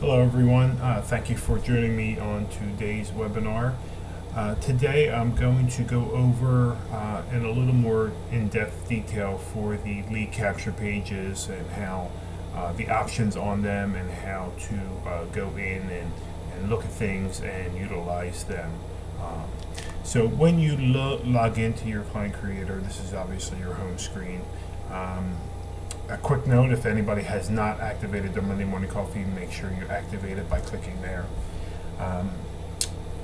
Hello everyone, thank you for joining me on today's webinar. Today I'm going to go over in a little more in-depth detail for the lead capture pages and how the options on them and how to go in and look at things and utilize them. So when you log into your Client Creator, this is obviously your home screen. A quick note, if anybody has not activated their Monday Morning Coffee, make sure you activate it by clicking there.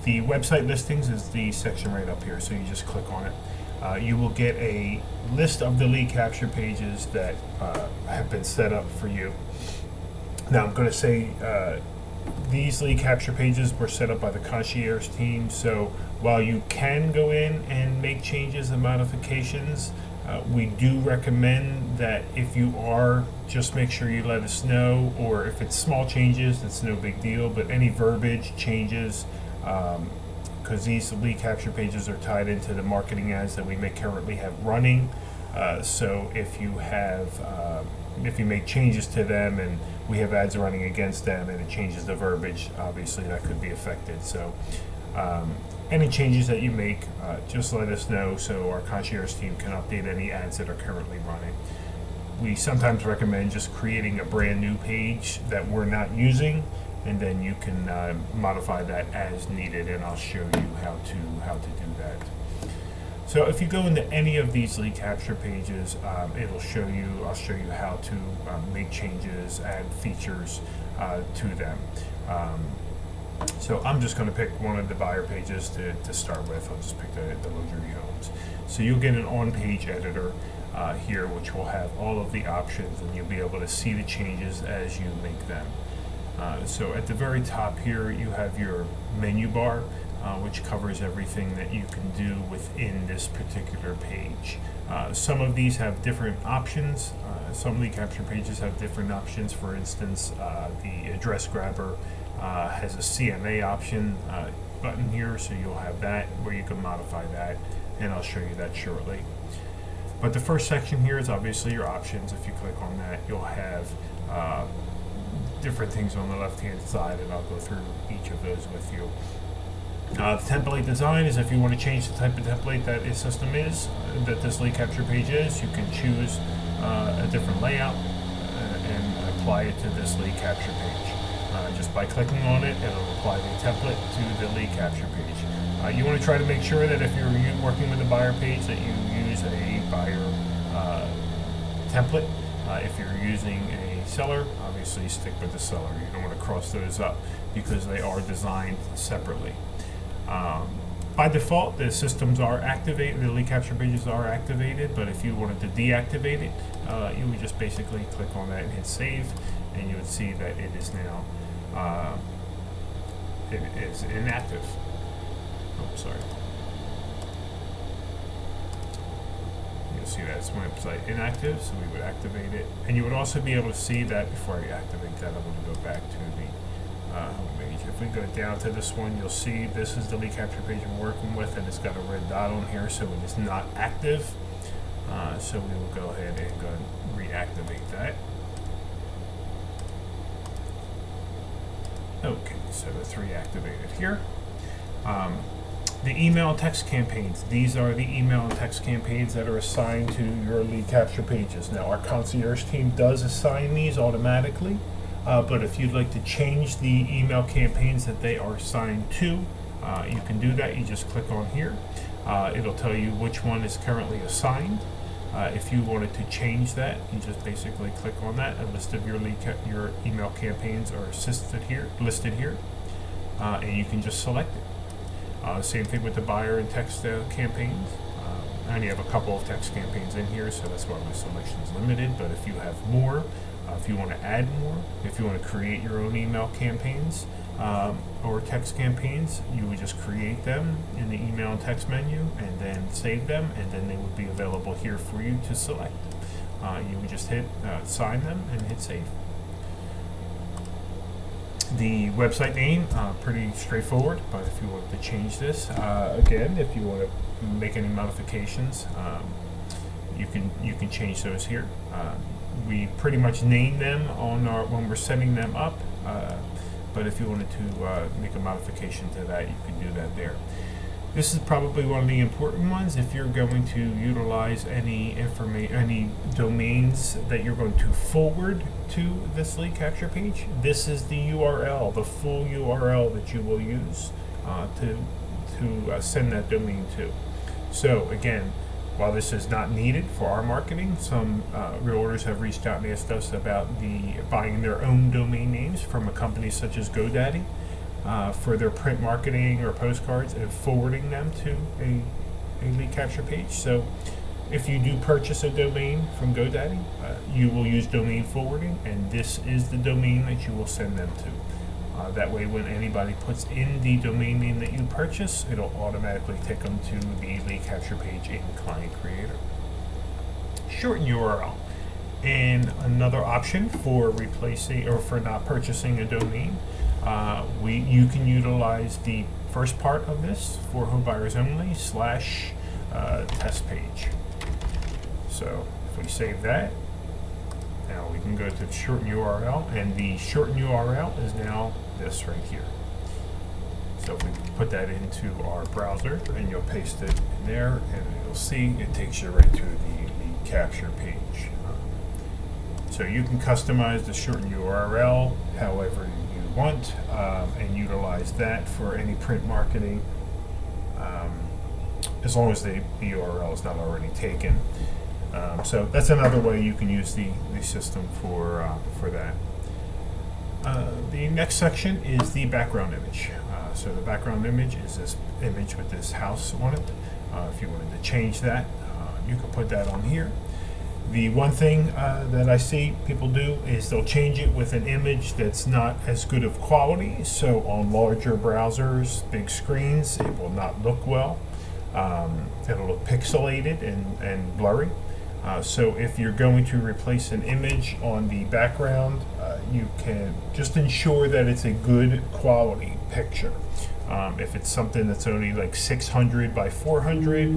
The website listings is the section right up here, so you just click on it. You will get a list of the lead capture pages that have been set up for you. Now I'm going to say these lead capture pages were set up by the concierge team, so while you can go in and make changes and modifications, we do recommend that if you are, just make sure you let us know, or if it's small changes, it's no big deal, but any verbiage changes, because these lead capture pages are tied into the marketing ads that we may currently have running. So if you make changes to them and we have ads running against them and it changes the verbiage, obviously that could be affected. So any changes that you make, just let us know so our concierge team can update any ads that are currently running. We sometimes recommend just creating a brand new page that we're not using, and then you can modify that as needed, and I'll show you how to do that. So if you go into any of these lead capture pages, I'll show you how to make changes, add features to them. So I'm just going to pick one of the buyer pages to start with. I'll just pick the luxury homes. So you'll get an on-page editor here, which will have all of the options, and you'll be able to see the changes as you make them. So at the very top here, you have your menu bar, which covers everything that you can do within this particular page. Some of these have different options. Some lead capture pages have different options. For instance, the address grabber has a CMA option button here, so you'll have that where you can modify that, and I'll show you that shortly. But the first section here is obviously your options. If you click on that, you'll have different things on the left-hand side, and I'll go through each of those with you. The template design is if you want to change the type of template that a system is, that this lead capture page is, you can choose a different layout and apply it to this lead capture page. Just by clicking on it, it'll apply the template to the lead capture page. You want to try to make sure that if you're working with a buyer page that you use a buyer template. If you're using a seller, obviously stick with the seller. You don't want to cross those up because they are designed separately. By default, the systems are activated, the lead capture pages are activated, but if you wanted to deactivate it, you would just basically click on that and hit save, and you would see that it is now it is inactive. Oh, sorry. You'll see that it's website inactive, so we would activate it. And you would also be able to see that before I activate that, I'm going to go back to the home page. If we go down to this one, you'll see this is the lead capture page we're working with, and it's got a red dot on here, so it is not active. So we will go ahead and go and reactivate that. Okay, so it's reactivated here. The email and text campaigns. These are the email and text campaigns that are assigned to your lead capture pages. Now, our concierge team does assign these automatically, but if you'd like to change the email campaigns that they are assigned to, you can do that. You just click on here. It'll tell you which one is currently assigned. If you wanted to change that, you just basically click on that. A list of your your email campaigns are listed here, and you can just select it. Same thing with the buyer and text campaigns. I only have a couple of text campaigns in here, so that's why my selection is limited. But if you have more, if you want to add more, if you want to create your own email campaigns or text campaigns, you would just create them in the email and text menu and then save them, and then they would be available here for you to select. You would just hit sign them and hit save. The website name, pretty straightforward, but if you want to change this, again, if you want to make any modifications, you can change those here. we pretty much name them on when we're setting them up. But if you wanted to make a modification to that, you can do that there. This is probably one of the important ones. If you're going to utilize any domains that you're going to forward to this lead capture page, this is the URL, the full URL that you will use to send that domain to. So again, while this is not needed for our marketing, some realtors have reached out and asked us about buying their own domain names from a company such as GoDaddy for their print marketing or postcards and forwarding them to a lead capture page. So if you do purchase a domain from GoDaddy, you will use domain forwarding, and this is the domain that you will send them to. That way, when anybody puts in the domain name that you purchase, it'll automatically take them to the lead capture page in Client Creator. Shorten URL. And another option for replacing or for not purchasing a domain, you can utilize the first part of this for home buyers only / test page. So if we save that, now we can go to the shorten URL, and the shorten URL is now this right here. So if we put that into our browser, and you'll paste it in there, and you'll see it takes you right to the capture page. So you can customize the shorten URL however you want, and utilize that for any print marketing, as long as the URL is not already taken. So that's another way you can use the system for that. The next section is the background image. So the background image is this image with this house on it. If you wanted to change that, you can put that on here. The one thing that I see people do is they'll change it with an image that's not as good of quality. So on larger browsers, big screens, it will not look well. It'll look pixelated and blurry. So if you're going to replace an image on the background, you can just ensure that it's a good quality picture. If it's something that's only like 600 by 400,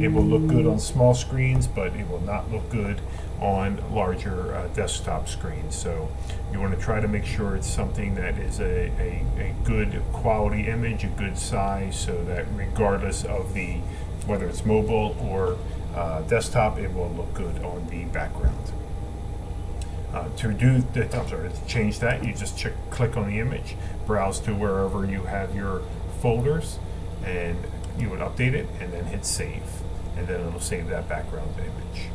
it will look good on small screens, but it will not look good on larger desktop screens. So you want to try to make sure it's something that is a good quality image, a good size, so that regardless of whether it's mobile or desktop, it will look good on the background. To change that, you just click on the image, browse to wherever you have your folders, and you would update it, and then hit save, and then it'll save that background image.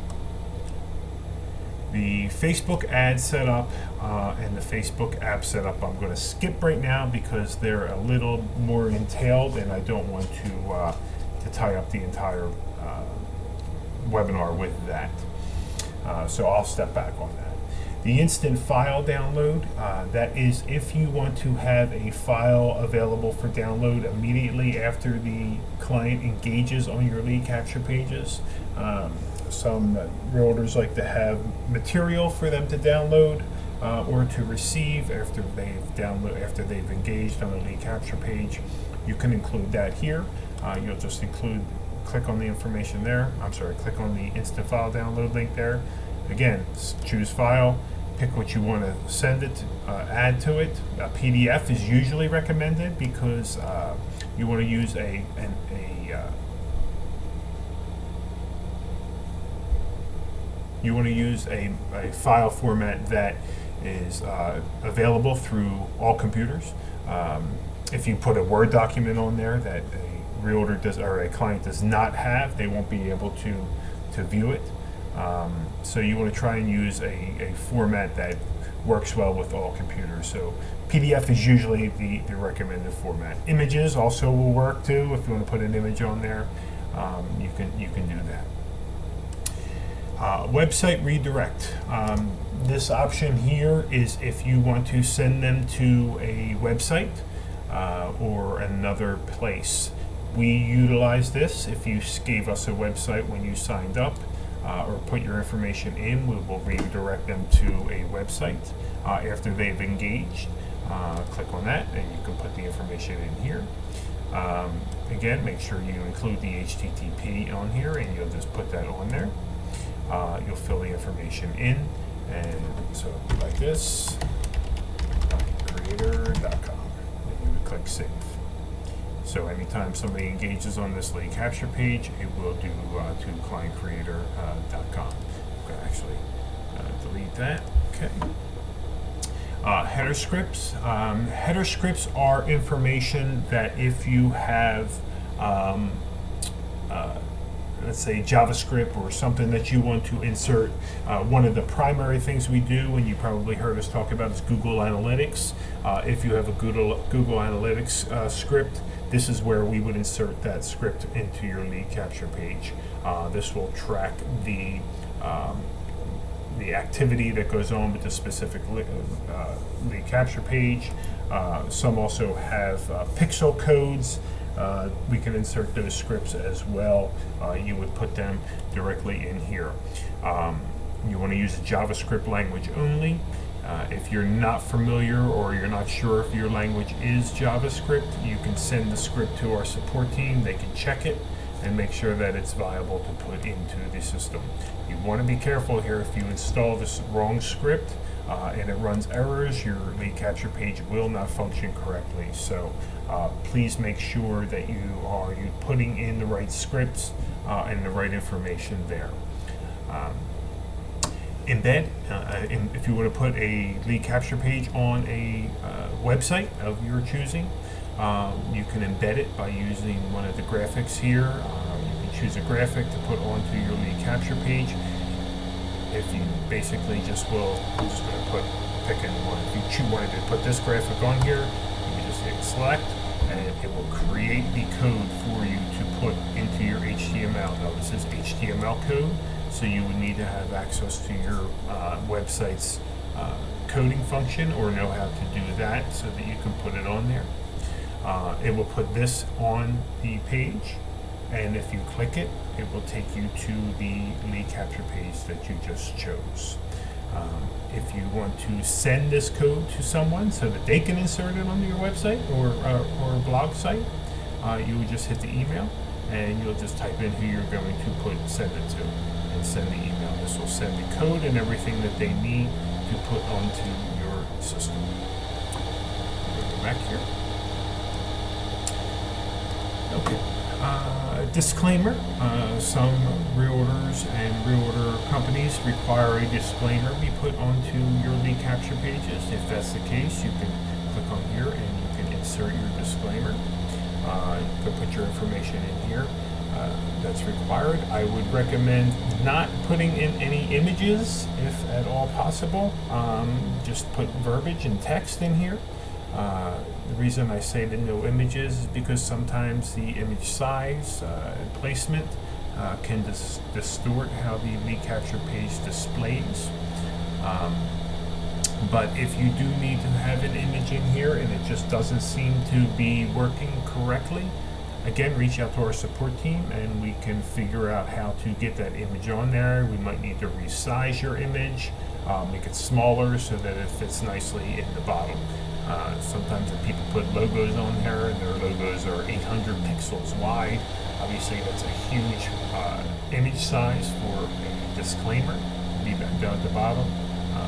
The Facebook ad setup and the Facebook app setup I'm going to skip right now because they're a little more entailed, and I don't want to tie up the entire webinar with that. So I'll step back on that. The instant file download, that is if you want to have a file available for download immediately after the client engages on your lead capture pages. Some realtors like to have material for them to download or to receive after they've engaged on the lead capture page. You can include that here. You'll just click on the information there. Click on the instant file download link there. Again, choose file, pick what you want to send it, add to it. A PDF is usually recommended because you want to use a file format that is available through all computers. If you put a Word document on there that a realtor or a client does not have, they won't be able to view it. So you want to try and use a format that works well with all computers. So PDF is usually the recommended format. Images also will work too. If you want to put an image on there, you can do that. Website redirect. This option here is if you want to send them to a website or another place. We utilize this. If you gave us a website when you signed up or put your information in, we will redirect them to a website after they've engaged. Click on that and you can put the information in here. Again, make sure you include the HTTP on here and you'll just put that on there. You'll fill the information in, And so like this, creator.com, and you would click save. So anytime somebody engages on this lead capture page, it will do to clientcreator.com. I'm going to actually delete that. Okay. Header scripts. Header scripts are information that if you have, let's say JavaScript or something that you want to insert, one of the primary things we do, and you probably heard us talk about, is Google Analytics. If you have a Google Analytics script, this is where we would insert that script into your lead capture page. This will track the activity that goes on with the specific lead capture page. Some also have pixel codes. We can insert those scripts as well. You would put them directly in here. You want to use a JavaScript language only. If you're not familiar or you're not sure if your language is JavaScript, you can send the script to our support team. They can check it and make sure that it's viable to put into the system. You want to be careful here. If you install this wrong script and it runs errors, your lead capture page will not function correctly. So please make sure that you are putting in the right scripts and the right information there. Embed, if you want to put a lead capture page on a website of your choosing, you can embed it by using one of the graphics here. You can choose a graphic to put onto your lead capture page. If you basically I'm just going to pick any one. If you wanted to put this graphic on here, you can just hit select, and it will create the code for you to put into your HTML. Now this is HTML code, so you would need to have access to your website's coding function or know how to do that so that you can put it on there. It will put this on the page, and if you click it, it will take you to the lead capture page that you just chose. If you want to send this code to someone so that they can insert it onto your website or a blog site, you would just hit the email and you'll just type in who you're going to send it to and send the email. This will send the code and everything that they need to put onto your system. We'll go back here. Okay. Disclaimer. Some realtors and realtor companies require a disclaimer be put onto your lead capture pages. If that's the case, you can click on here and you can insert your disclaimer. You can put your information in here. That's required. I would recommend not putting in any images if at all possible. Just put verbiage and text in here. The reason I say that no images is because sometimes the image size and placement can distort how the lead capture page displays. But if you do need to have an image in here and it just doesn't seem to be working correctly, again, reach out to our support team and we can figure out how to get that image on there. We might need to resize your image, make it smaller so that it fits nicely in the bottom. Sometimes if people put logos on there and their logos are 800 pixels wide, obviously that's a huge image size for a disclaimer to be down at the bottom.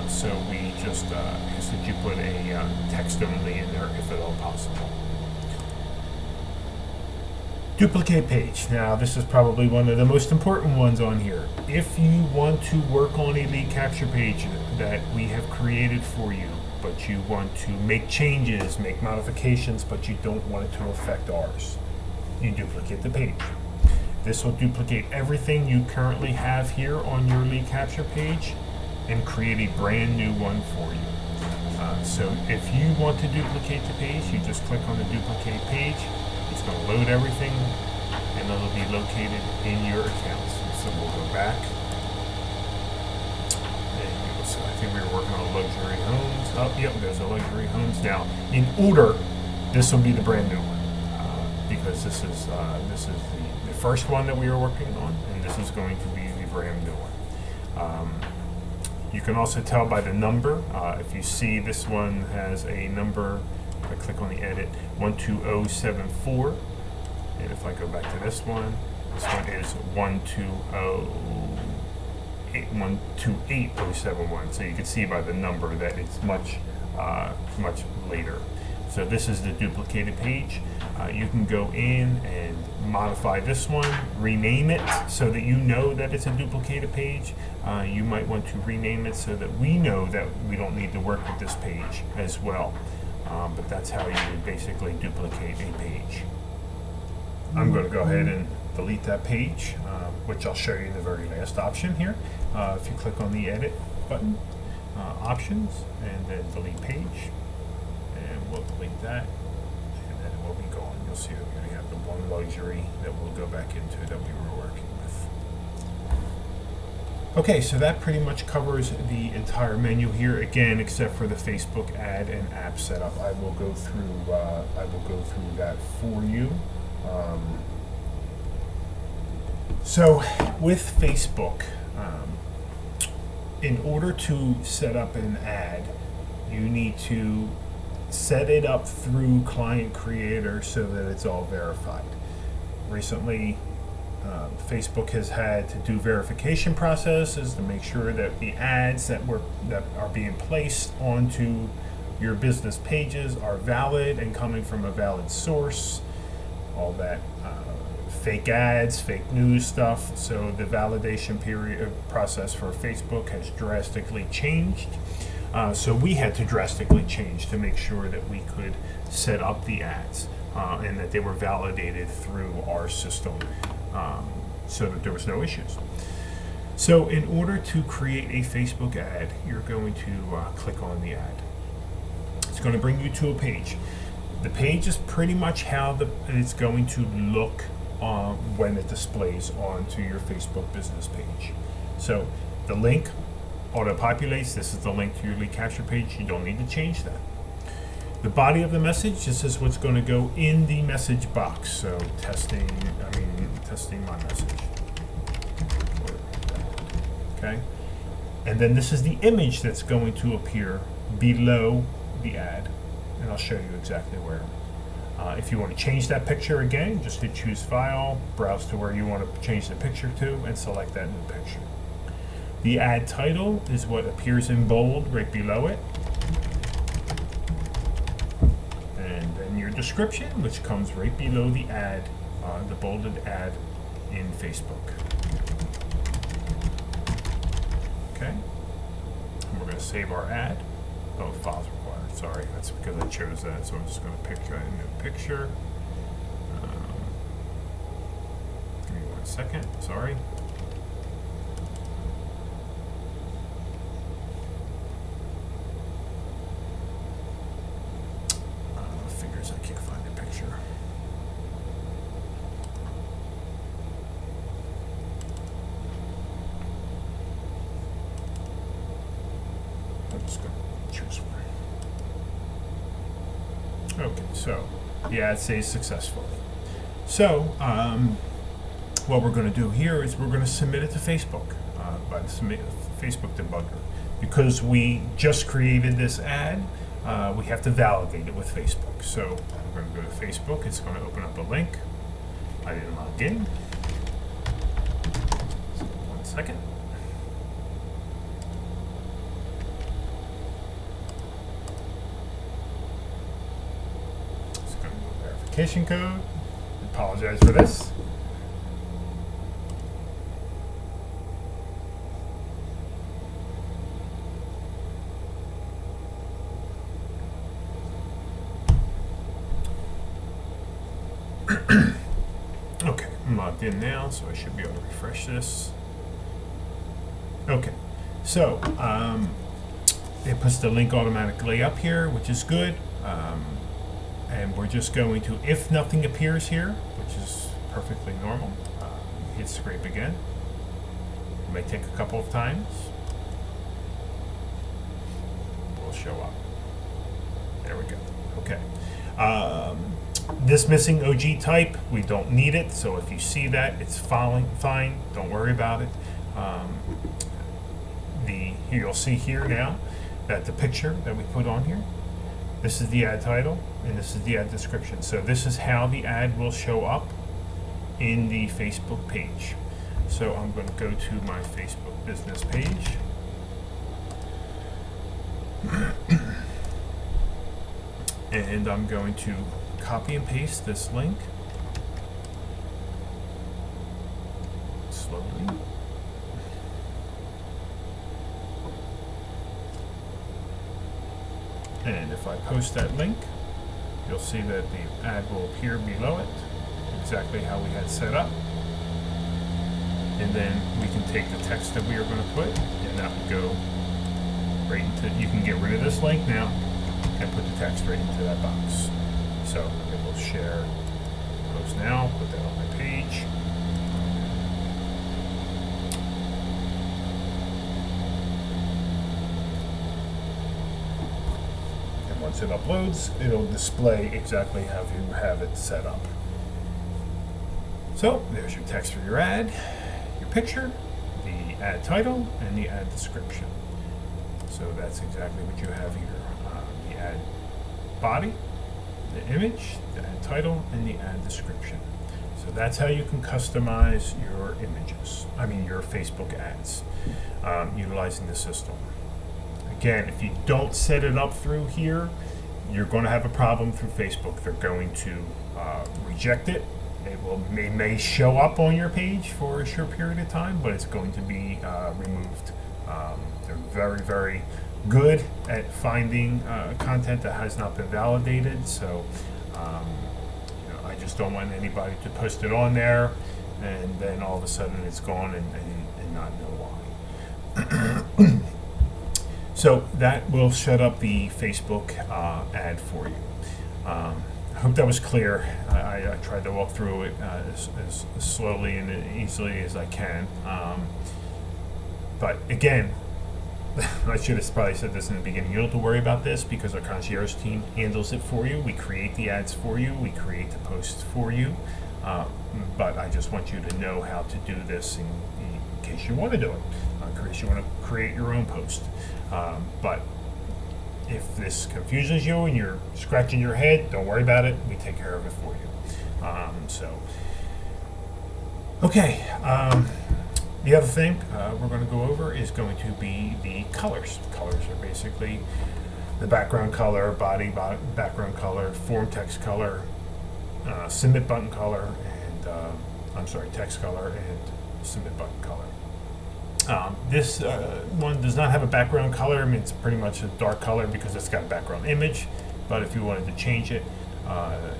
So we just ask that you put a text only in there if at all possible. Duplicate page. Now this is probably one of the most important ones on here. If you want to work on a lead capture page that we have created for you, but you want to make changes, make modifications, but you don't want it to affect ours, you duplicate the page. This will duplicate everything you currently have here on your lead capture page and create a brand new one for you. So if you want to duplicate the page, you just click on the duplicate page. It's going to load everything and it'll be located in your accounts. So we'll go back. So I think we were working on luxury homes. Oh, yep, there's a luxury homes. Now, in order, this will be the brand new one because this is the first one that we were working on, and this is going to be the brand new one. You can also tell by the number. If you see this one has a number, if I click on the edit, 12074, and if I go back to this one is 120. 128.71. So you can see by the number that it's much later. So this is the duplicated page. You can go in and modify this one, rename it so that you know that it's a duplicated page. You might want to rename it so that we know that we don't need to work with this page as well. But that's how you would basically duplicate a page. I'm going to go ahead and delete that page, which I'll show you in the very last option here. If you click on the edit button, options, and then delete page, and we'll delete that, and then it will be gone. You'll see that we only have the one luxury that we'll go back into that we were working with. Okay, so that pretty much covers the entire menu here. Again, except for the Facebook ad and app setup, I will go through that for you. So with Facebook, in order to set up an ad, you need to set it up through Client Creator so that it's all verified. Recently, Facebook has had to do verification processes to make sure that the ads that are being placed onto your business pages are valid and coming from a valid source. All that fake ads, fake news stuff. So the validation process for Facebook has drastically changed. So we had to drastically change to make sure that we could set up the ads and that they were validated through our system so that there was no issues. So in order to create a Facebook ad, you're going to click on the ad. It's going to bring you to a page. The page is pretty much how it's going to look when it displays onto your Facebook business page. So the link auto-populates. This is the link to your lead capture page. You don't need to change that. The body of the message, this is what's going to go in the message box. So testing my message. Okay. And then this is the image that's going to appear below the ad. And I'll show you exactly where. If you want to change that picture again, just hit choose file, browse to where you want to change the picture to, and select that new picture. The ad title is what appears in bold right below it. And then your description, which comes right below the ad, the bolded ad in Facebook. Okay. And we're going to save our ad. Oh, files required. Sorry, that's because I chose that. So I'm just going to pick a new picture. Give me 1 second. Sorry. Figures I can't find a picture. I'm just going to choose one. Okay, so the ad saves successfully. So what we're going to do here is we're going to submit it to Facebook by the Facebook debugger. Because we just created this ad, we have to validate it with Facebook. So we're going to go to Facebook. It's going to open up a link. I didn't log in. So 1 second. Verification code. Apologize for this. Okay, I'm logged in now, so I should be able to refresh this. Okay, so it puts the link automatically up here, which is good. And we're just going to, if nothing appears here, which is perfectly normal, hit scrape again. It may take a couple of times. It will show up. There we go. Okay. This missing OG type, we don't need it. So if you see that, it's fine. Don't worry about it. You'll see here now that the picture that we put on here, this is the ad title, and this is the ad description. So this is how the ad will show up in the Facebook page. So I'm going to go to my Facebook business page. And I'm going to copy and paste this link slowly. And if I post that link, you'll see that the ad will appear below it, exactly how we had set up. And then we can take the text that we are going to put, and that will go right into, you can get rid of this link now and put the text right into that box. So it will share post now, put that on my page. And once it uploads, it'll display exactly how you have it set up. So there's your text for your ad, your picture, the ad title, and the ad description. So that's exactly what you have here. The ad body, the image, the ad title, and the ad description. So that's how you can customize your images, your Facebook ads, utilizing the system. Again, if you don't set it up through here, you're going to have a problem through Facebook. They're going to reject it. It may show up on your page for a short period of time, but it's going to be removed. They're very, very good at finding content that has not been validated. So, I just don't want anybody to post it on there, and then all of a sudden it's gone and not know why. So that will shut up the Facebook ad for you. I hope that was clear. I tried to walk through it as slowly and easily as I can. But again, I should have probably said this in the beginning. You don't have to worry about this because our concierge team handles it for you. We create the ads for you. We create the posts for you. But I just want you to know how to do this in case you want to do it. In case you want to create your own post. But if this confuses you and you're scratching your head, don't worry about it. We take care of it for you. Okay. The other thing we're going to go over is going to be the colors. Colors are basically the background color, body background color, form text color, submit button color, and text color and submit button color. This one does not have a background color. It's pretty much a dark color because it's got a background image. But if you wanted to change it,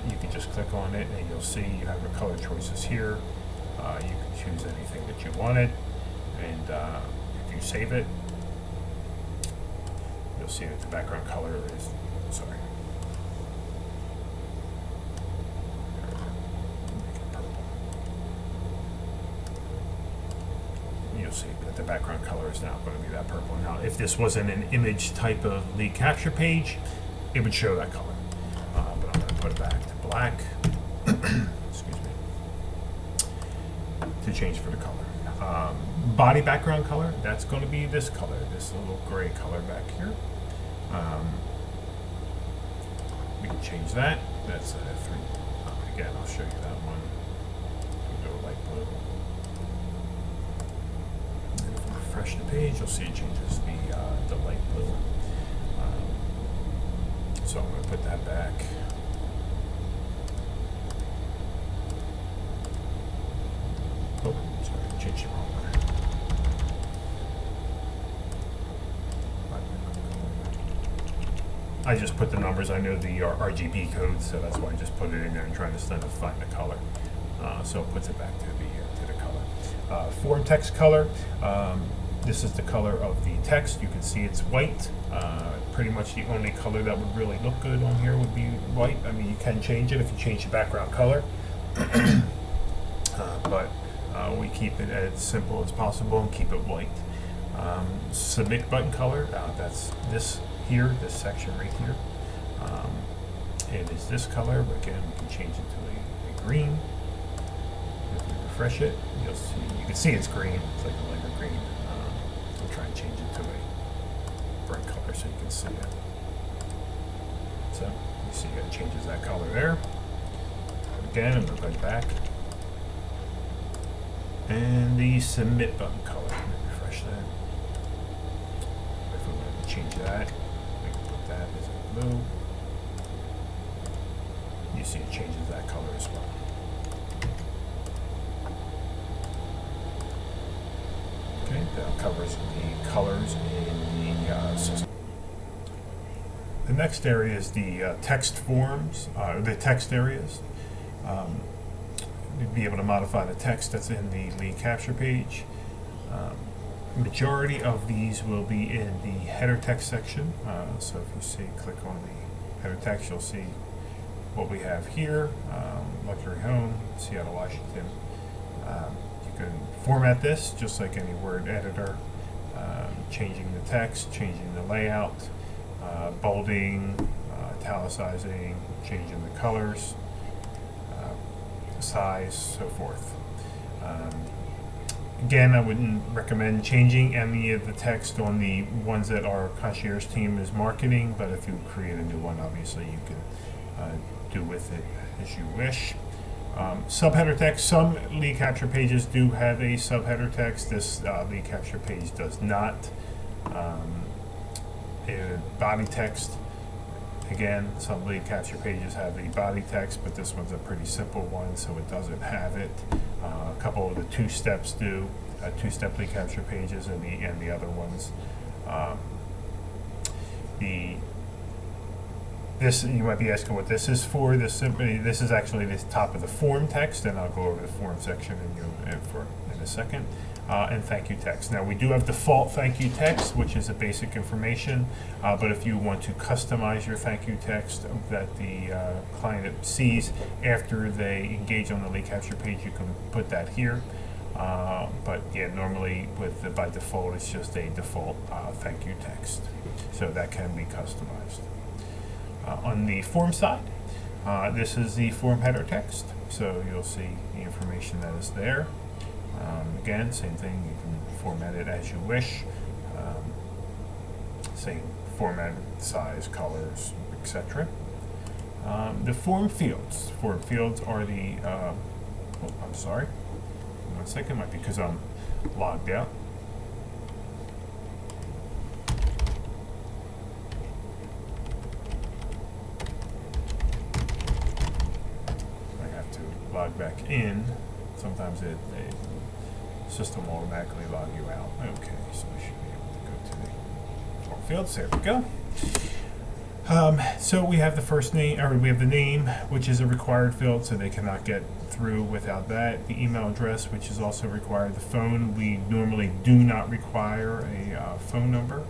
you can just click on it and you'll see you have your color choices here. You can choose anything that you wanted, and if you save it, you'll see that the background color is, make it purple. You'll see that the background color is now going to be that purple. Now, if this wasn't an image type of lead capture page, it would show that color. But I'm going to put it back to black. Excuse me. To change for the color. Body background color, that's going to be this color, this little gray color back here. We can change that. That's a 3. Again, I'll show you that one. We'll go light blue. And if we refresh the page, you'll see it changes the light blue. So I'm going to put that back. Oh, sorry, changed the wrong one. I just put the numbers. I know the RGB codes, so that's why I just put it in there and trying to find the color. So it puts it back to the color. Form text color. This is the color of the text. You can see it's white. Pretty much the only color that would really look good on here would be white. You can change it if you change the background color. But we keep it as simple as possible and keep it white. Submit button color, that's this here, this section right here. It is this color, but again, we can change it to a green. If we refresh it, you can see it's green. It's like a lighter green. We'll try and change it to a bright color so you can see it. So you see it changes that color there. Again, I'm going to go back. And the submit button color, let me refresh that. If we wanted to change that, we can put that as a blue. You see it changes that color as well. Okay, that covers the colors in the system. The next area is the text forms, the text areas. You'd be able to modify the text that's in the lead capture page. Majority of these will be in the header text section. So if you see, click on the header text, you'll see what we have here. Luxury home, Seattle, Washington. You can format this just like any word editor, changing the text, changing the layout, bolding, italicizing, changing the colors, size, so forth. Again, I wouldn't recommend changing any of the text on the ones that our concierge team is marketing, but if you create a new one, obviously you can do with it as you wish. Subheader text, some lead capture pages do have a subheader text. This lead capture page does not. Body text, again, some lead capture pages have a body text, but this one's a pretty simple one, so it doesn't have it. A couple of the two-step lead capture pages, and the other ones. This, you might be asking what this is for. This is actually the top of the form text, and I'll go over the form section in a second. And thank you text. Now we do have default thank you text, which is a basic information, but if you want to customize your thank you text that the client sees after they engage on the lead capture page, you can put that here. But yeah, normally by default, it's just a default thank you text. So that can be customized. On the form side, this is the form header text. So you'll see the information that is there. Again, same thing, you can format it as you wish. Same format, size, colors, etc. The form fields. Form fields are the, I'm sorry, 1 second, might be because I'm logged out. I have to log back in. Sometimes the system will automatically log you out. Okay, so I should be able to go to the form fields. There we go. So we have the first name, or we have the name, which is a required field, so they cannot get through without that. The email address, which is also required. The phone, we normally do not require a phone number.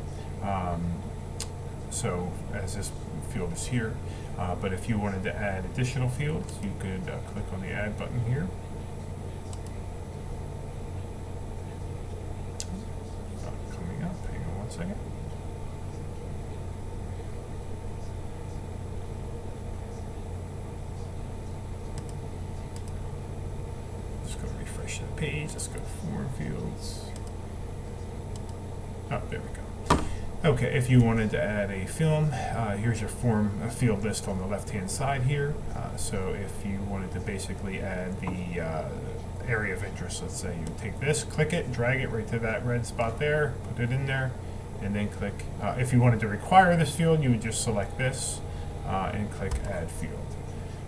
So as this field is here, but if you wanted to add additional fields, you could click on the add button here. Coming up, hang on 1 second. Just go refresh the page. Let's go to form fields. Oh, there we go. Okay, if you wanted to add a film, here's your form field list on the left-hand side here. So if you wanted to basically add the area of interest, let's say you take this, click it, drag it right to that red spot there, put it in there, and then click. If you wanted to require this field, you would just select this and click Add Field.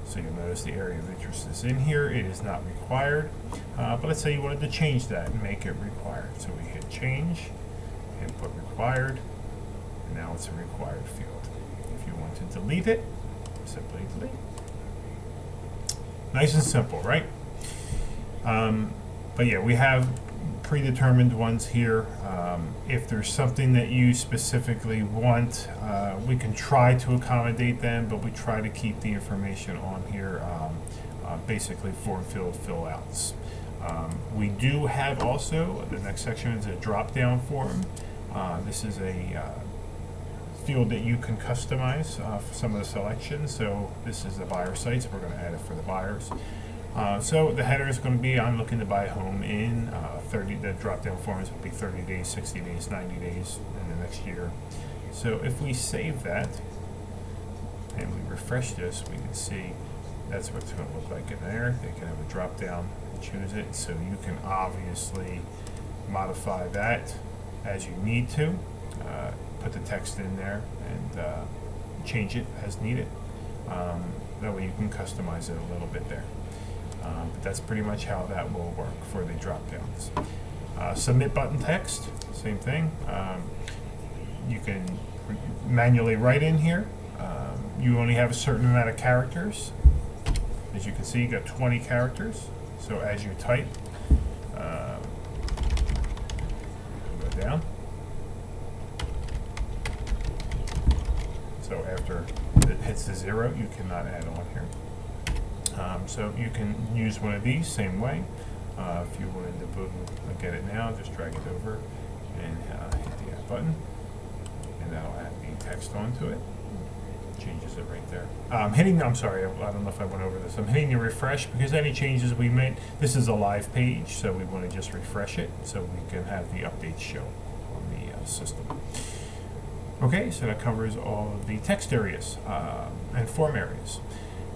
So you'll notice the area of interest is in here. It is not required, but let's say you wanted to change that and make it required. So we hit Change and put Required. Now it's a required field. If you want to delete it, simply delete. Nice and simple, right? But yeah, we have predetermined ones here. If there's something that you specifically want, we can try to accommodate them, but we try to keep the information on here, basically form field fill outs. We do have also, the next section is a drop-down form. This is a field that you can customize for some of the selections. So this is the buyer sites. We're going to add it for the buyers. So the header is going to be, I'm looking to buy a home in 30, the drop-down forms will be 30 days, 60 days, 90 days in the next year. So if we save that and we refresh this, we can see that's what it's going to look like in there. They can have a drop-down, choose it. So you can obviously modify that as you need to. Put the text in there and change it as needed. That way you can customize it a little bit there. But that's pretty much how that will work for the drop downs. Submit button text, same thing. You can manually write in here. You only have a certain amount of characters. As you can see, you got 20 characters. So as you type, go down. So after it hits the 0, you cannot add on here. So you can use one of these same way. If you wanted to get it now, just drag it over and hit the add button, and that'll add the text onto it. Changes it right there. I'm sorry, I don't know if I went over this. I'm hitting the refresh because any changes we made, this is a live page, so we want to just refresh it so we can have the updates show on the system. Okay, so that covers all of the text areas and form areas.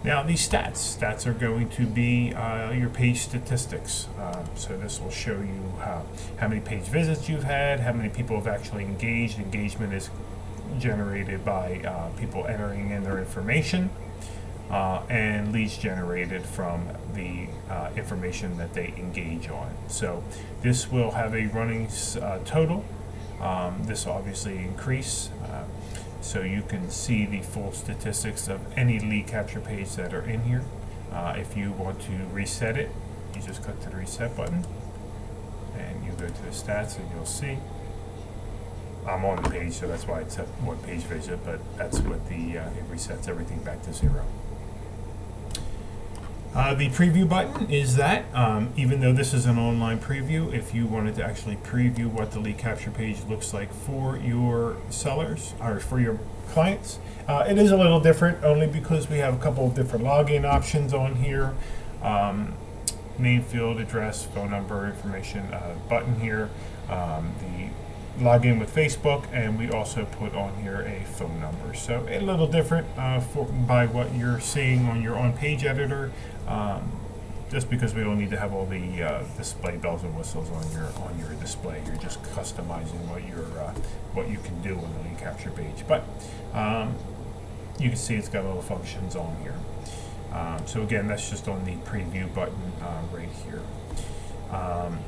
Now these stats are going to be your page statistics. So this will show you how many page visits you've had, how many people have actually engaged. Engagement is generated by people entering in their information, and leads generated from the information that they engage on. So this will have a running total. This will obviously increase, so you can see the full statistics of any lead capture page that are in here. If you want to reset it, you just click to the reset button and you go to the stats and you'll see. I'm on the page, so that's why it's a one page visit, but that's what it resets everything back to 0. The preview button is that, even though this is an online preview, if you wanted to actually preview what the lead capture page looks like for your sellers or for your clients, it is a little different only because we have a couple of different login options on here. Name field, address, phone number, information button here, the login with Facebook, and we also put on here a phone number. So a little different by what you're seeing on your on-page editor, just because we don't need to have all the display bells and whistles on your display. You're just customizing what you can do on the lead capture page. But you can see it's got all the functions on here. So again, that's just on the preview button right here.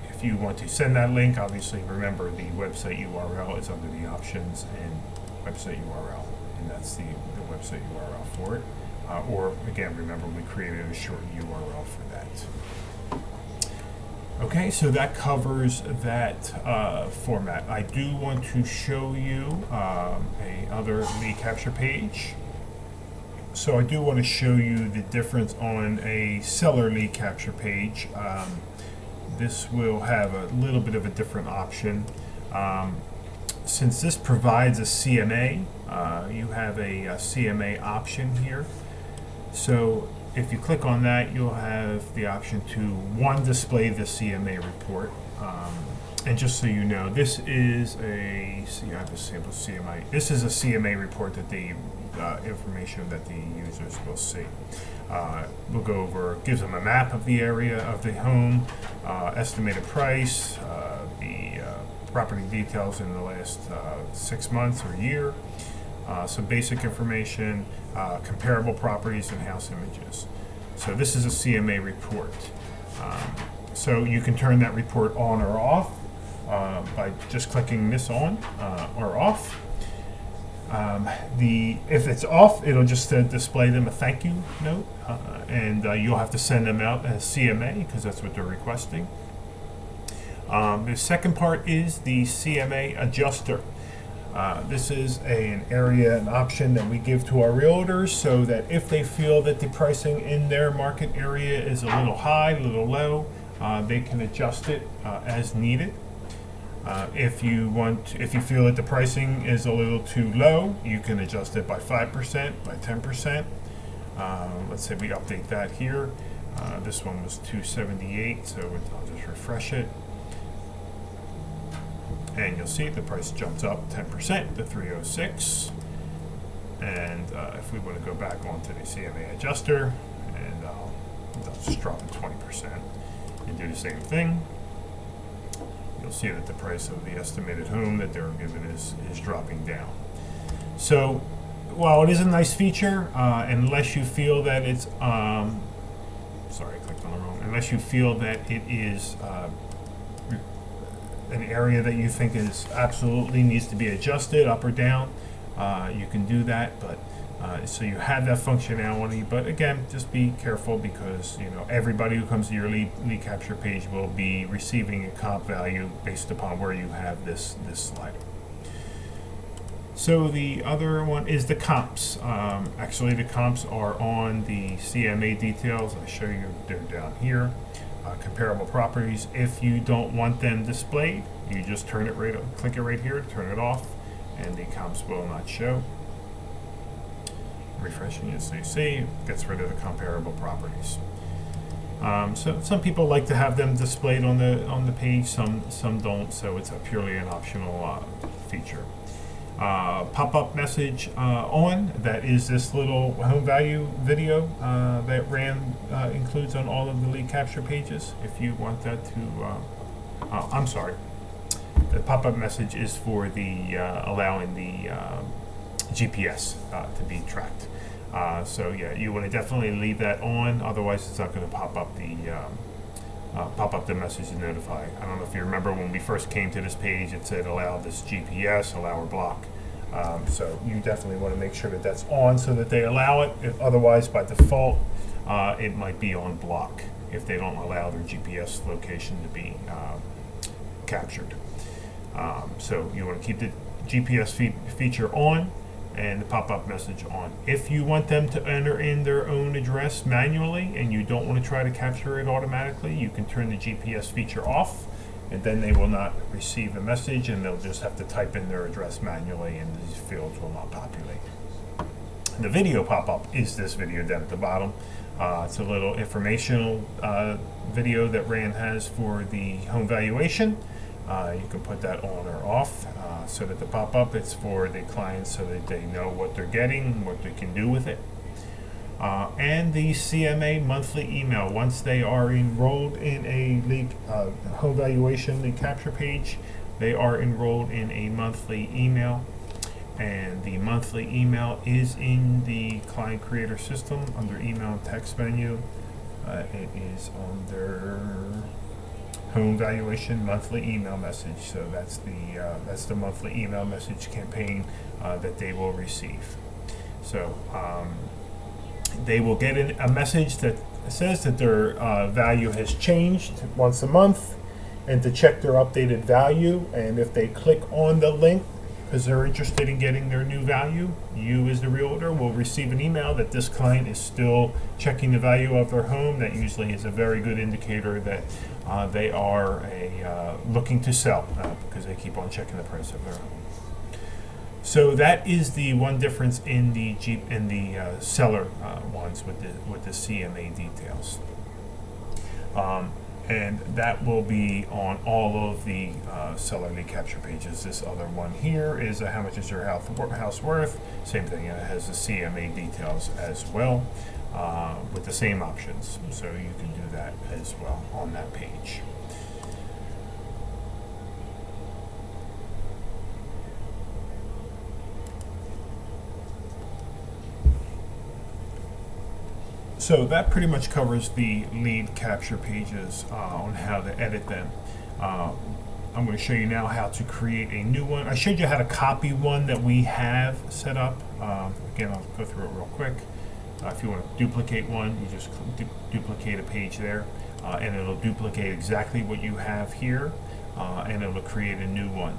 If you want to send that link, obviously remember the website URL is under the options and website URL, and that's the website URL for it. Or again, remember we created a short URL for that. Okay, so that covers that format. I do want to show you a other lead capture page. So I do want to show you the difference on a seller lead capture page. This will have a little bit of a different option. Since this provides a CMA, you have a CMA option here. So if you click on that, you'll have the option to display the CMA report. And just so you know, this is a sample CMA. This is a CMA report that the information that the users will see. We'll go over, gives them a map of the area of the home, estimated price, the property details in the last 6 months or year, some basic information, comparable properties and house images. So this is a CMA report. So you can turn that report on or off by just clicking this on or off. If it's off, it'll just display them a thank you note, and you'll have to send them out as CMA because that's what they're requesting. The second part is the CMA adjuster. This is an option that we give to our realtors so that if they feel that the pricing in their market area is a little high, a little low, they can adjust it as needed. If you feel that the pricing is a little too low, you can adjust it by 5%, by 10%. Let's say we update that here. This one was 278, so I'll just refresh it. And you'll see the price jumps up 10% to 306. And if we want to go back onto the CMA adjuster, and I'll just drop it 20%. and do the same thing. You'll see that the price of the estimated home that they're given is dropping down. So while it is a nice feature, unless you feel that it's, sorry, I clicked on the wrong, unless you feel that it is an area that you think is absolutely needs to be adjusted up or down, you can do that. But so you have that functionality, but again, just be careful, because everybody who comes to your lead capture page will be receiving a comp value based upon where you have this slider. So the other one is the comps. Actually, the comps are on the CMA details. I'll show you, they're down here. Comparable properties. If you don't want them displayed, you just turn it right up, click it right here, turn it off, and the comps will not show. Refreshing, as you see, gets rid of the comparable properties. So some people like to have them displayed on the page. Some don't. So it's purely an optional feature. Pop-up message on. That is this little home value video that RAM includes on all of the lead capture pages. If you want that to, I'm sorry. The pop-up message is for the allowing the GPS to be tracked. So yeah, you want to definitely leave that on. Otherwise, it's not going to pop up the message to notify. I don't know if you remember when we first came to this page, it said allow this GPS, allow or block. So you definitely want to make sure that that's on so that they allow it. If otherwise, by default, it might be on block if they don't allow their GPS location to be captured. So you want to keep the GPS feature on and the pop-up message on. If you want them to enter in their own address manually and you don't want to try to capture it automatically, you can turn the GPS feature off, and then they will not receive a message, and they'll just have to type in their address manually, and these fields will not populate. The video pop-up is this video down at the bottom. It's a little informational video that Rand has for the home valuation. You can put that on or off so that the pop-up, it's for the clients so that they know what they're getting, what they can do with it. And the CMA monthly email. Once they are enrolled in a lead, home valuation lead capture page, they are enrolled in a monthly email. And the monthly email is in the client creator system under email and text menu. It is under home valuation monthly email message. So that's the monthly email message campaign that they will receive. So they will get a message that says that their value has changed once a month, and to check their updated value. And if they click on the link because they're interested in getting their new value, you as the realtor will receive an email that this client is still checking the value of their home. That usually is a very good indicator that they are looking to sell because they keep on checking the price of their home. So that is the one difference in the seller ones with the CMA details. And that will be on all of the seller lead capture pages. This other one here is how much is your house worth. Same thing, it has the CMA details as well with the same options. So you can do that as well on that page. So that pretty much covers the lead capture pages on how to edit them. I'm going to show you now how to create a new one. I showed you how to copy one that we have set up. Again, I'll go through it real quick. If you want to duplicate one, you just duplicate a page there, and it'll duplicate exactly what you have here, and it'll create a new one.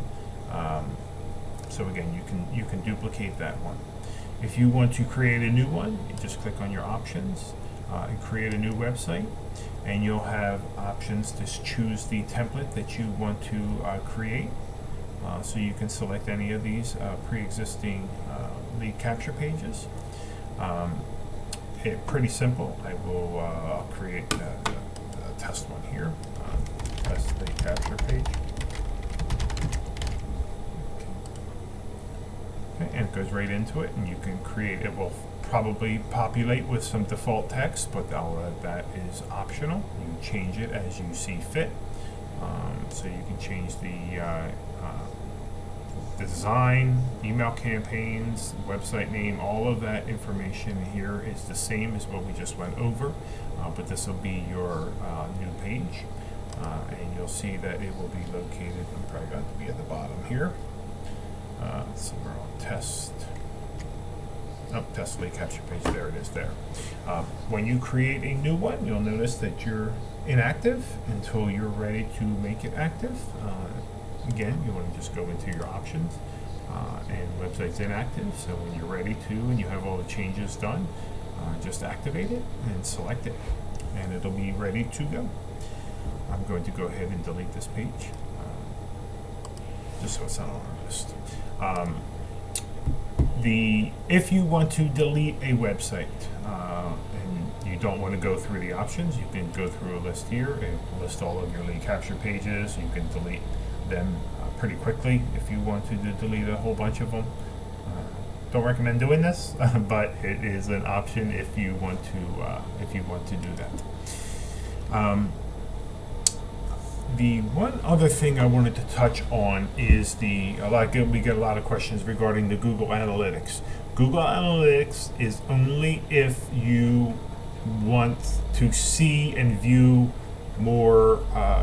So again, you can duplicate that one. If you want to create a new one, you just click on your options and create a new website, and you'll have options to choose the template that you want to create. So you can select any of these pre-existing lead capture pages. Pretty simple. I will create a test one here, test lead capture page. And it goes right into it, and you can create it. Will probably populate with some default text, but that is optional. You change it as you see fit. So you can change the design, email campaigns, website name, all of that information here is the same as what we just went over, but this will be your new page, and you'll see that it will be located, I'm probably going to be at the bottom here, somewhere on test. Oh, test lead capture page, there it is there. When you create a new one, you'll notice that you're inactive until you're ready to make it active. Again, you want to just go into your options, and website's inactive, so when you're ready to and you have all the changes done, just activate it and select it, and it'll be ready to go. I'm going to go ahead and delete this page, just so it's not on our list. If you want to delete a website and you don't want to go through the options, you can go through a list here and list all of your lead capture pages. You can delete them pretty quickly if you want to delete a whole bunch of them. Don't recommend doing this, but it is an option if you want to do that. The one other thing I wanted to touch on is we get a lot of questions regarding the Google Analytics. Google Analytics is only if you want to see and view more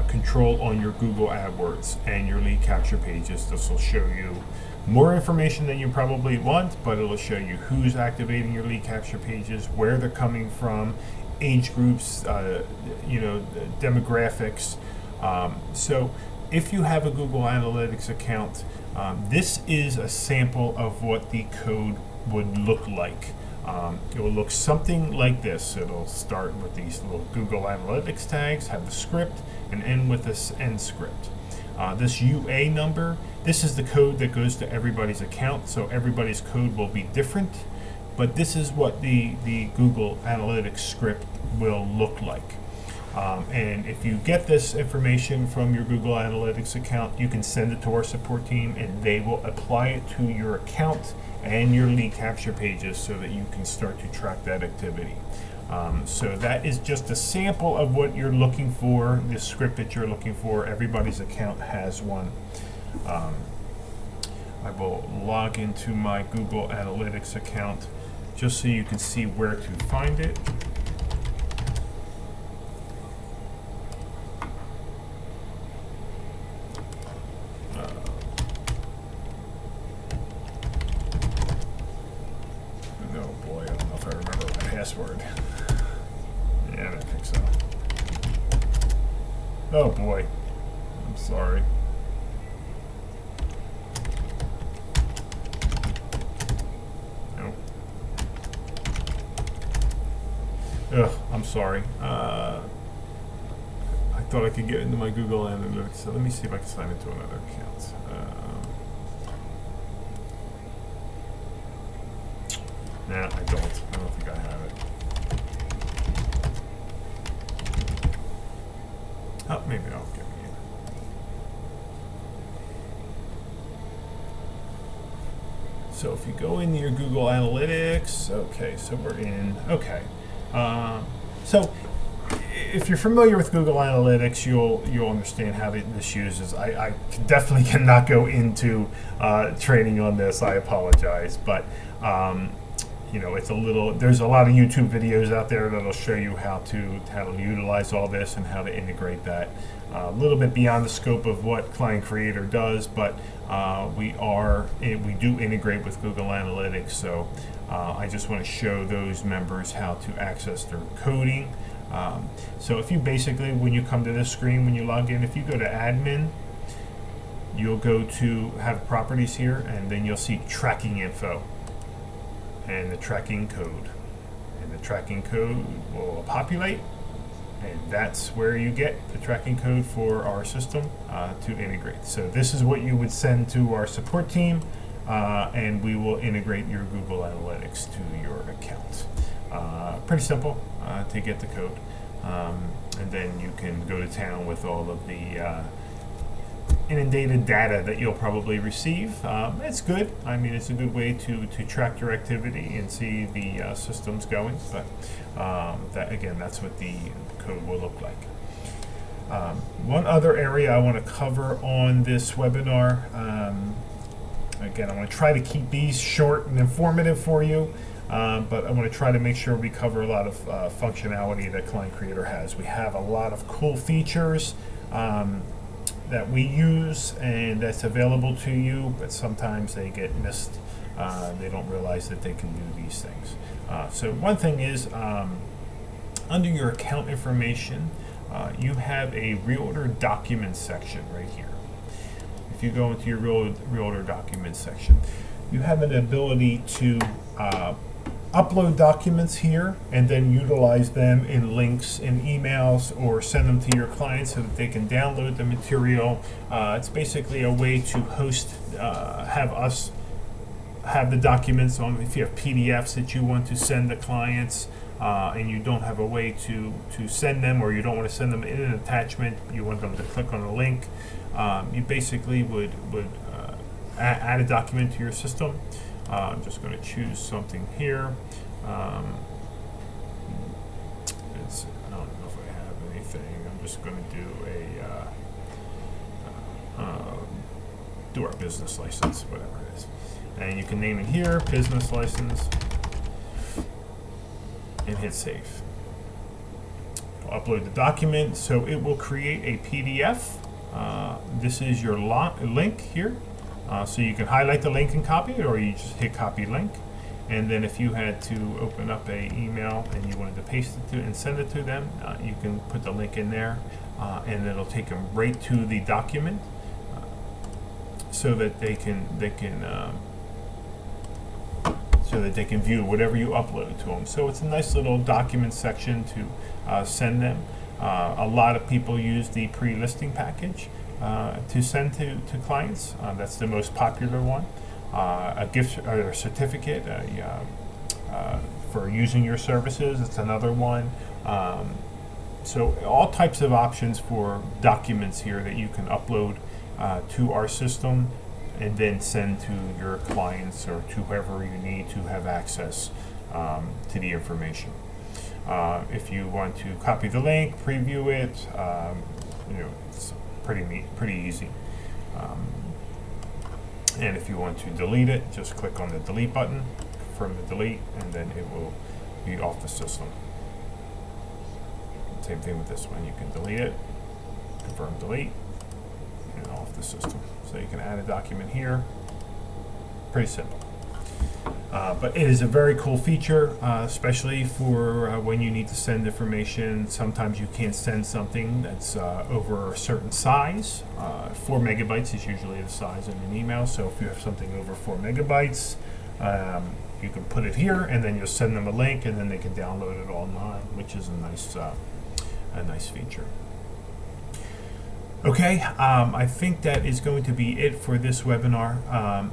control on your Google AdWords and your lead capture pages. This will show you more information than you probably want, but it'll show you who's activating your lead capture pages, where they're coming from, age groups, demographics. So if you have a Google Analytics account, this is a sample of what the code would look like. It will look something like this. It'll start with these little Google Analytics tags, have the script, and end with this end script. This UA number, this is the code that goes to everybody's account, so everybody's code will be different, but this is what the Google Analytics script will look like. And if you get this information from your Google Analytics account, you can send it to our support team and they will apply it to your account and your lead capture pages so that you can start to track that activity. So that is just a sample of what you're looking for, the script that you're looking for. Everybody's account has one. I will log into my Google Analytics account just so you can see where to find it. Password. Yeah, I don't think so. Oh boy. I'm sorry. Nope. Ugh, I'm sorry. I thought I could get into my Google Analytics, so let me see if I can sign into another account. Nah, I don't think I have it. Oh, maybe I'll get me in. So if you go into your Google Analytics, okay, so we're in, okay. So if you're familiar with Google Analytics, you'll understand how this uses. I definitely cannot go into training on this, I apologize, but there's a lot of YouTube videos out there that'll show you how to utilize all this and how to integrate that. A little bit beyond the scope of what Client Creator does, but we do integrate with Google Analytics. So I just want to show those members how to access their coding. So if you basically, when you come to this screen, when you log in, if you go to admin, you'll go to have properties here, and then you'll see tracking info and the tracking code, and the tracking code will populate, and that's where you get the tracking code for our system to integrate. So this is what you would send to our support team, and we will integrate your Google Analytics to your account. Pretty simple to get the code, and then you can go to town with all of the inundated data that you'll probably receive. It's good. I mean, it's a good way to track your activity and see the systems going. But that's what the code will look like. One other area I want to cover on this webinar. Again, I want to try to keep these short and informative for you. But I want to try to make sure we cover a lot of functionality that Client Creator has. We have a lot of cool features that we use and that's available to you, but sometimes they get missed. They don't realize that they can do these things. So one thing is, under your account information, you have a Realtor documents section right here. If you go into your Realtor documents section, you have an ability to upload documents here and then utilize them in links in emails or send them to your clients so that they can download the material. It's basically a way to host, have us have the documents on. If you have PDFs that you want to send to clients and you don't have a way to send them, or you don't want to send them in an attachment, you want them to click on a link, you basically would add a document to your system. I'm just going to choose something here. I don't know if I have anything. I'm just going to do our business license, whatever it is. And you can name it here, business license, and hit save. I'll upload the document, so it will create a PDF. This is your link here. So you can highlight the link and copy it, or you just hit copy link. And then if you had to open up a email and you wanted to paste it to and send it to them, you can put the link in there, and it'll take them right to the document, so that they can view whatever you upload to them. So it's a nice little document section to send them. A lot of people use the pre-listing package to send to clients. That's the most popular one. A gift or a certificate for using your services, it's another one. So all types of options for documents here that you can upload to our system and then send to your clients or to whoever you need to have access to the information. If you want to copy the link, preview it, it's pretty neat, pretty easy. And if you want to delete it, just click on the delete button, confirm the delete, and then it will be off the system. Same thing with this one. You can delete it, confirm delete, and off the system. So you can add a document here. Pretty simple. But it is a very cool feature, especially for when you need to send information. Sometimes you can't send something that's over a certain size. 4 megabytes is usually the size of an email. So if you have something over 4 megabytes, you can put it here, and then you'll send them a link, and then they can download it online, which is a nice feature. Okay, I think that is going to be it for this webinar.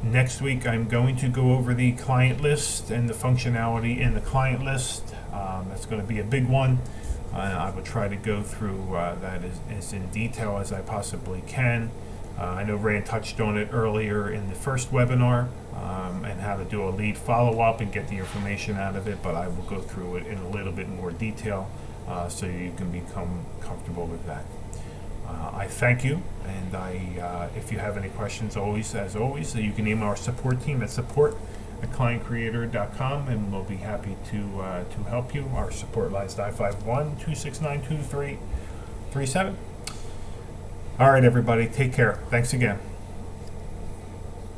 Next week I'm going to go over the client list and the functionality in the client list. That's going to be a big one. I will try to go through that as in detail as I possibly can. I know Rand touched on it earlier in the first webinar, and how to do a lead follow-up and get the information out of it, but I will go through it in a little bit more detail so you can become comfortable with that. I thank you, and if you have any questions, as always, you can email our support team at support@clientcreator.com, and we'll be happy to help you. Our support line is 951-269-2337. All right, everybody, take care. Thanks again.